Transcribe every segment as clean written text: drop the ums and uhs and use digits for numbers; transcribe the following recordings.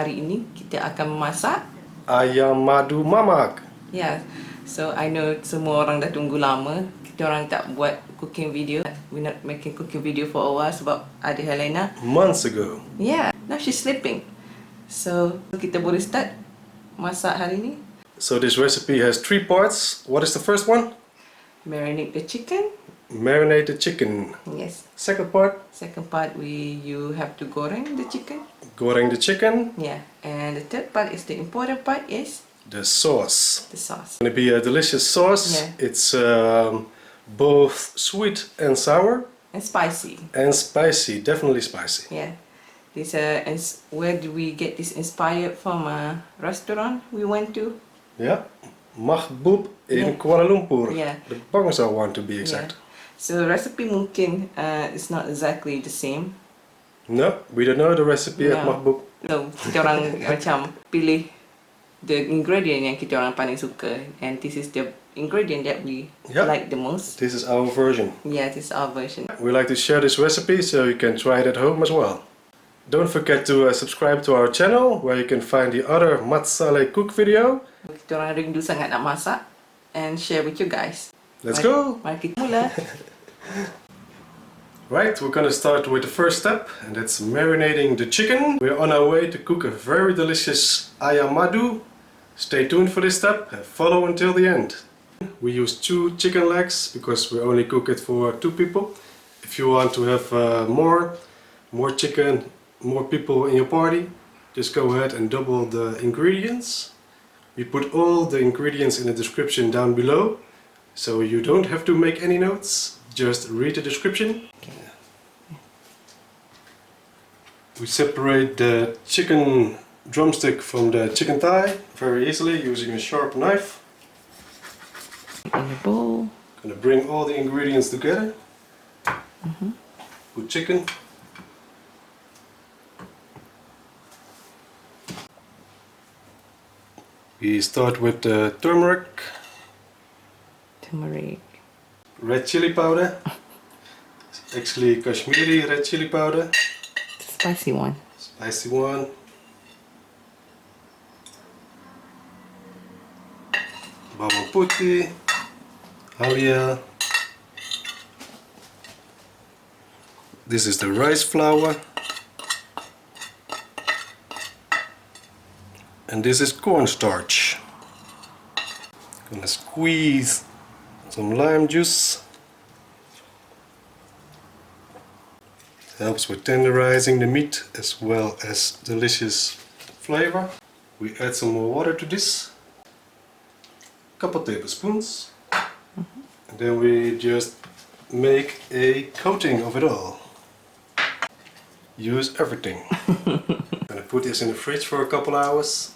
hari ini kita akan memasak ayam madu mamak. yeah. So I know semua orang dah tunggu lama. Kita orang tak buat cooking video. We're not making cooking video for a while sebab ada Helena. Months ago. Yeah, now she's sleeping. So kita boleh start masak hari ni. So this recipe has 3 parts. What is the first one? Marinate the chicken. Marinate the chicken. Yes. Second part, Second part, you have to goreng the chicken. goreng the chicken. Yeah. And the third part is the important part is The sauce. the sauce. It's gonna be a delicious sauce. Yeah. It's both sweet and sour And spicy. and spicy. Definitely spicy. Yeah. This where do we get this inspired from? A restaurant we went to. Yeah. Mahbub in Yeah. Kuala Lumpur. Yeah. The Bangsa one to be exact. So the recipe mungkin is not exactly the same. No, we don't know the recipe at No. Mahbub. So kita orang macam pilih the ingredient yang kita orang paling suka, and this is the ingredient that we Yeah. like the most. This is our version. Yeah, this is our version. We like to share this recipe so you can try it at home as well. Don't forget to subscribe to our channel where you can find the other Mat Saleh cook video. Kita orang rindu sangat nak masak and share with you guys. Let's go! Mari kita mula. Right, we're gonna start with the first step, and that's marinating the chicken. We're on our way to cook a very delicious ayam madu. Stay tuned for this step and follow until the end. We use 2 chicken legs because we only cook it for 2 people. If you want to have more chicken, more people in your party, just go ahead and double the ingredients. We put all the ingredients in the description down below, so you don't have to make any notes, just read the description. We separate the chicken drumstick from the chicken thigh very easily using a sharp knife. In the bowl. Gonna bring all the ingredients together. Put chicken. We start with the turmeric, Turmeric. red chili powder. It's actually Kashmiri red chili powder, The spicy one. spicy one. Bawang putih, halia. This is the rice flour. And this is cornstarch. Gonna squeeze some lime juice. Helps with tenderizing the meat as well as delicious flavor. We add some more water to this. Couple tablespoons. And then we just make a coating of it all. Use everything. Gonna put this in the fridge for a couple hours.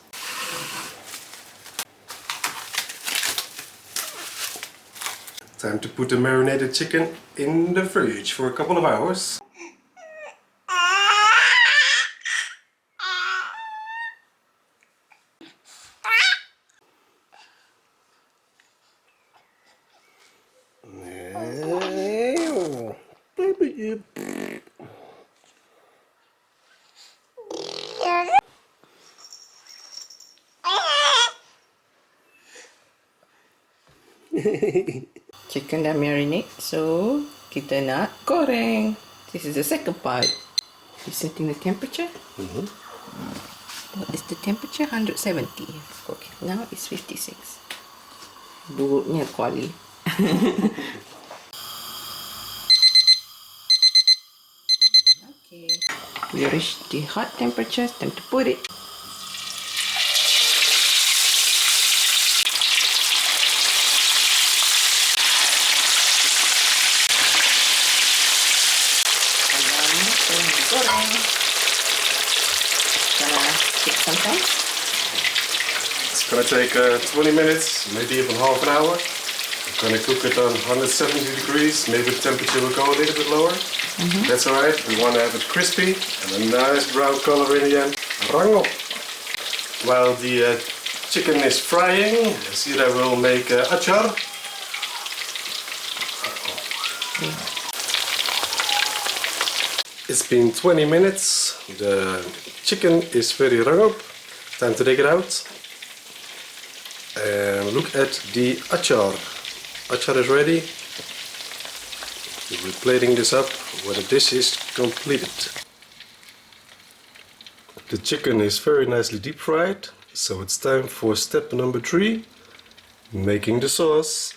Time to put the marinated chicken in the fridge for a couple of hours. Chicken dah marinate, so kita nak goreng. This is the second part. We're setting the temperature. What is the temperature? 170. Okay, now it's 56. Buruknya kuali. Okay, we reached the hot temperature. Time to put it. Take some time. It's gonna take 20 minutes, maybe even half an hour. I'm gonna cook it on 170 degrees. Maybe the temperature will go a little bit lower. That's alright. We want to have it crispy and a nice brown color in the end. Rango. While the chicken is frying, Sira will make achar. It's been 20 minutes. The chicken is very rung up. Time to take it out. And look at the achar. Achar is ready. We're plating this up when the dish is completed. The chicken is very nicely deep fried, so it's time for step number 3, making the sauce.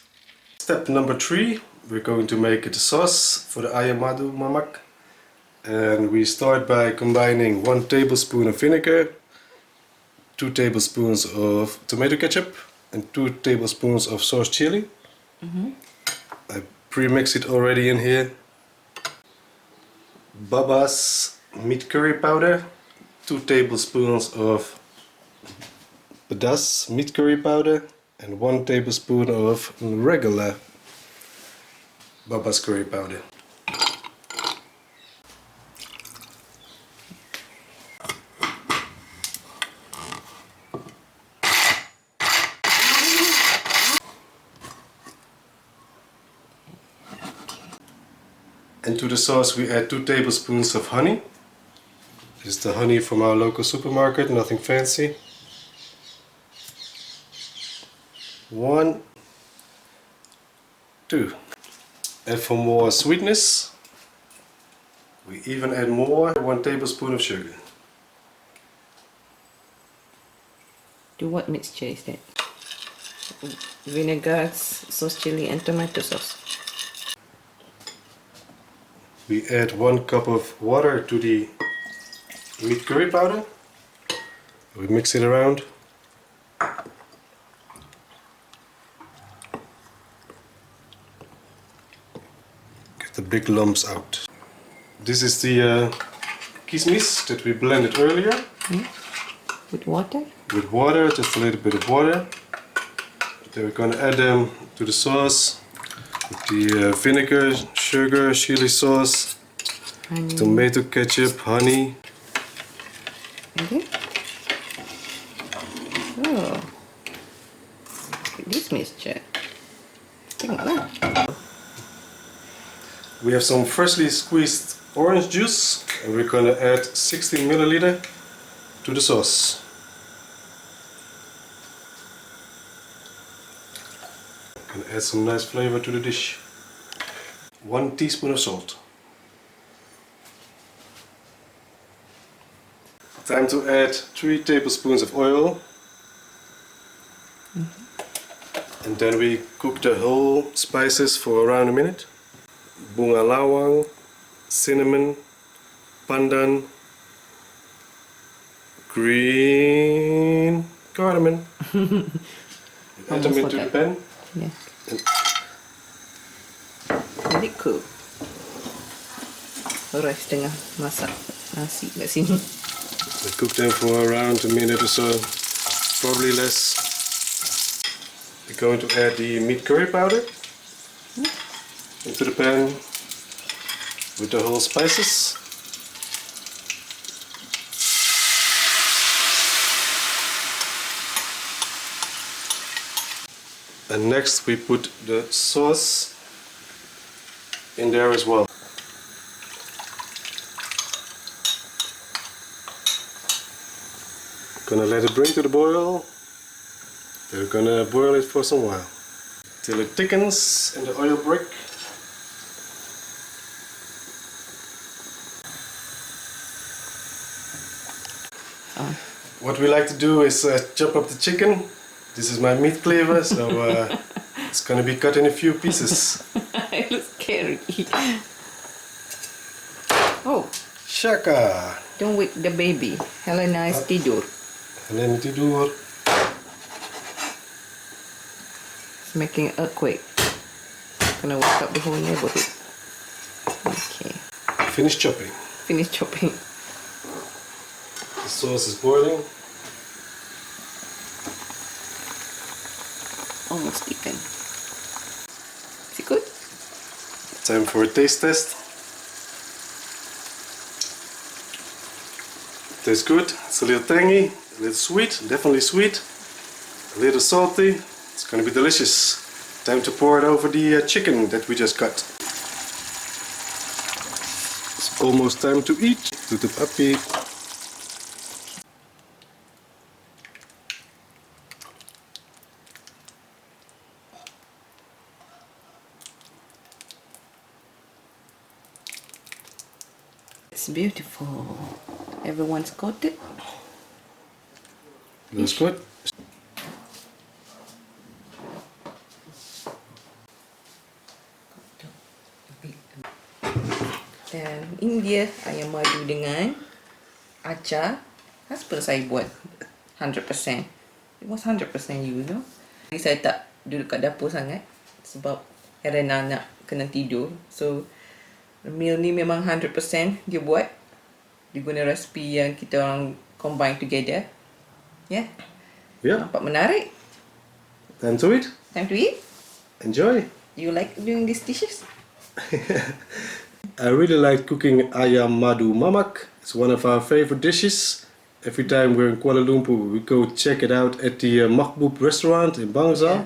Step number 3, we're going to make the sauce for the ayam madu mamak. And we start by combining 1 tablespoon of vinegar, 2 tablespoons of tomato ketchup and 2 tablespoons of sauce chili. I pre-mix it already in here. Baba's meat curry powder, 2 tablespoons of Pedas meat curry powder and 1 tablespoon of regular Baba's curry powder. And to the sauce we add 2 tablespoons of honey. This is the honey from our local supermarket, nothing fancy. 1, 2. And for more sweetness, we even add more, 1 tablespoon of sugar. Do what mixture is that? Vinegar, sauce chili and tomato sauce. We add 1 cup of water to the meat curry powder. We mix it around. Get the big lumps out. This is the kismis that we blended earlier. With water? With water, just a little bit of water. Then we're going to add them to the sauce with the vinegar, sugar, chili sauce, Honey. tomato ketchup, honey. Okay. Oh. This mixture. Tengoklah. We have some freshly squeezed orange juice and we're going to add 60 milliliter to the sauce. Going to add some nice flavor to the dish. 1 teaspoon of salt. Time to add 3 tablespoons of oil. And then we cook the whole spices for around a minute. Bunga lawang, cinnamon, pandan, green cardamom. Add them into the pan. Yeah. Let it cook. Orang setengah masak nasi kat sini. We cook them for around a minute or so, probably less. We're going to add the meat curry powder into the pan with the whole spices. And next we put the sauce in there as well. Gonna let it bring to the boil. Then we're gonna boil it for some while till it thickens in the oil brick. What we like to do is chop up the chicken. This is my meat cleaver, so it's gonna be cut in a few pieces. It looks scary. Oh, Shaka! don't wake the baby. Helena is tidur. Helena tidur. It's making an earthquake. Gonna wake up the whole neighborhood. Okay, Finish chopping. finish chopping. The sauce is boiling. Almost eaten. Is it good? Time for a taste test. Tastes good. It's a little tangy, a little sweet, definitely sweet, a little salty. It's gonna be delicious. Time to pour it over the chicken that we just cut. Almost time to eat. Tutup api. It's beautiful. Everyone's got it. Looks good. Dan ini dia ayam madu dengan acar. Apa saya buat 100%. It was 100% you know. Jadi saya tak duduk kat dapur sangat sebab Helena nak kena tidur. So meal ni memang 100% dia buat. Dia guna resipi yang kita orang combine together. Ya. Yeah. Nampak menarik. Time to eat. Time to eat. Enjoy. You like doing these dishes? I really like cooking ayam madu mamak. It's one of our favorite dishes. Every time we're in Kuala Lumpur, we go check it out at the Mahbub restaurant in Bangsa.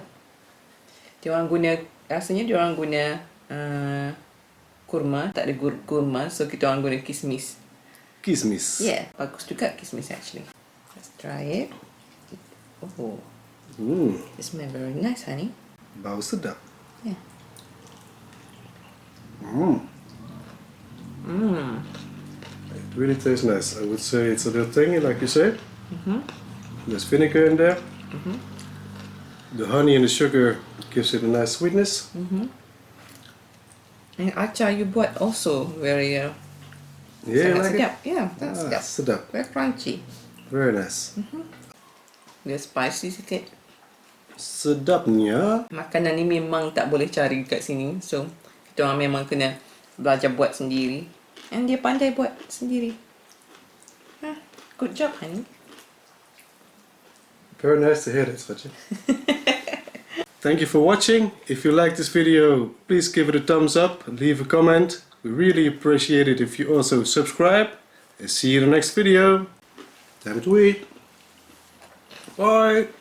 Dia orang guna, rasanya dia orang guna kurma, tak ada kurma, so kita orang guna kismis. Kismis. Yeah, bagus juga kismis actually. Let's try it. Oh, it smells very nice, honey. Bau sedap. Yeah. It really tastes nice. I would say it's a little tangy, like you said. There's vinegar in there. The honey and the sugar gives it a nice sweetness. And acar you buat also very Yeah, sangat like sedap. it? Yeah, that's sedap. Sedap. Very crunchy. Very nice. Dia spicy sikit. Sedapnya. Makanan ni memang tak boleh cari kat sini. So, kita orang memang kena belajar buat sendiri. And dia pandai buat sendiri. Good job, honey. Very nice to hear that, Swatchy. Thank you for watching. If you like this video, please give it a thumbs up and leave a comment. We really appreciate it if you also subscribe. And see you in the next video. Time to eat. Bye.